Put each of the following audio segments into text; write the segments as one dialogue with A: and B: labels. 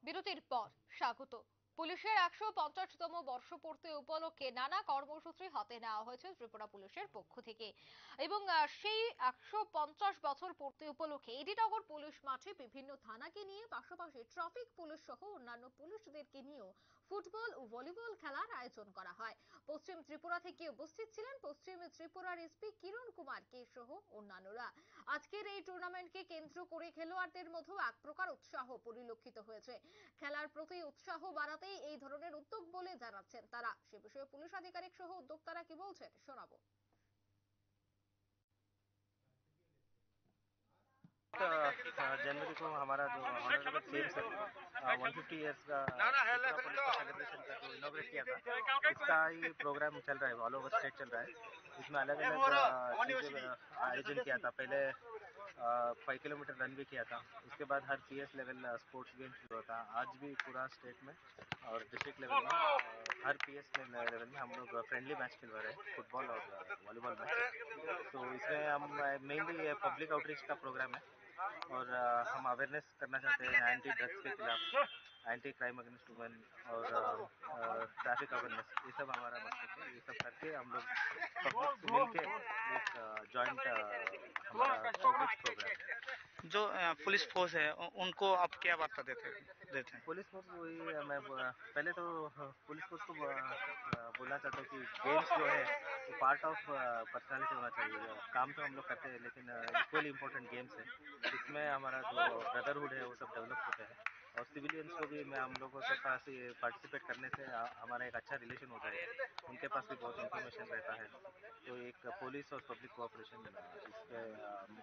A: বিরতির পর স্বাগত। পুলিশের 150তম বর্ষপূর্তি উপলক্ষে নানা কর্মসূচি হাতে নেওয়া হয়েছে ত্রিপুরা পুলিশের পক্ষ থেকে এবং সেই 150 বছর পূর্তি উপলক্ষে এডিনগর পুলিশ মাঠে বিভিন্ন থানাকে নিয়ে পাশাপাশি ট্রাফিক পুলিশ সহ অন্যান্য পুলিশদেরকে নিয়েও ফুটবল ও ভলিবল খেলার আয়োজন করা হয়। পশ্চিম ত্রিপুরা থেকে উপস্থিত ছিলেন পশ্চিম ত্রিপুরার এসপি কিরণ কুমার কে সহ অন্যান্যরা। আজকের এই টুর্নামেন্টকে কেন্দ্র করে খেলোয়াড়দের মধ্যেও এক প্রকার উৎসাহ পরিলক্ষিত হয়েছে। খেলার প্রতি উৎসাহ বাড়াতেই এই ধরনের উদ্যোগ বলে জানাচ্ছেন তারা। সে বিষয়ে পুলিশ আধিকারিক সহ উদ্যোক্তারা কি বলছেন শোনাবো।
B: जनवरी को हमारा जो ऑनरेबल सीएम सर 150 ईयर्स का त्रिपुरा पुलिस का सेलिब्रेशन का जो इनॉग्रेट किया था, इसका ये प्रोग्राम चल रहा है, ऑल ओवर स्टेट चल रहा है। इसमें अलग अलग चीजें आयोजन किया था। पहले 5 किलोमीटर रन भी किया था, उसके बाद हर सीएस लेवल स्पोर्ट्स गेम शुरू होता। आज भी पूरा स्टेट में और डिस्ट्रिक्ट लेवल में हर पीएस लेवल में हम लोग फ्रेंडली मैच खेलवा रहे हैं, फुटबॉल और वॉलीबॉल मैच। तो इसमें हम मेनली पब्लिक आउटरीच का प्रोग्राम है और हम अवेयरनेस करना चाहते हैं एंटी ड्रग्स के खिलाफ, एंटी क्राइम अगेंस्ट वुमेन और ट्रैफिक अवेयरनेस। ये सब हमारा मकसद है। ये सब करके हम लोग पब्लिक से मिलके एक जॉइंट हमारा आउटरीच प्रोग्राम है।
C: जो पुलिस फोर्स है उनको आप क्या वार्ता देते हैं?
B: पुलिस फोर्स वही मैं पहले तो पुलिस फोर्स को बोलना चाहता हूँ कि गेम्स जो है वो पार्ट ऑफ पर्सनालिटी होना चाहिए। काम तो हम लोग करते हैं लेकिन इक्वली इम्पोर्टेंट गेम्स है। इसमें हमारा जो ब्रदरहुड है वो सब डेवलप होते हैं और सिविलियंस को भी मैं हम लोगों के पास पार्टिसिपेट करने से हमारा एक अच्छा रिलेशन हो जाएगा। उनके पास भी बहुत इन्फॉर्मेशन रहता है। तो एक पुलिस और पब्लिक कोऑपरेशन इसके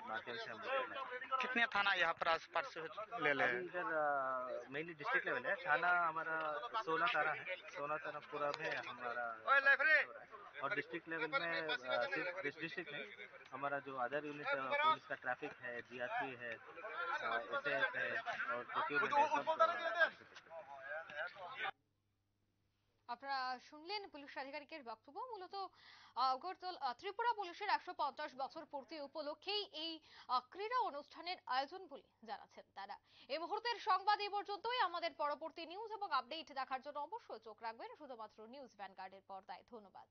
B: माध्यम से हम लोग करना चाहते हैं।
C: कितने थाना यहाँ पर आसपास ले ले?
B: इधर मेनली डिस्ट्रिक्ट लेवल है। थाना हमारा 16 थाना है। 16 थाना पूरा में हमारा और डिस्ट्रिक्ट लेवल में सिर्फ डिस्ट्रिक्ट नहीं, हमारा जो अदर यूनिट पुलिस का ट्रैफिक है, जीआरपी है, एसएएफ है और प्रोक्योरमेंट है, सब
A: আপনারা শুনলেন পুলিশ আধিকারিকের বক্তব্য। মূলত ত্রিপুরা পুলিশের 150 বছর পূর্তি উপলক্ষেই এই ক্রীড়া অনুষ্ঠানের আয়োজন বলে জানাচ্ছেন তারা। এই মুহূর্তের সংবাদ এই পর্যন্তই। আমাদের পরবর্তী নিউজ এবং আপডেট দেখার জন্য অবশ্যই চোখ রাখবেন শুধুমাত্র নিউজ ভ্যানগার্ডের পর্দায়। ধন্যবাদ।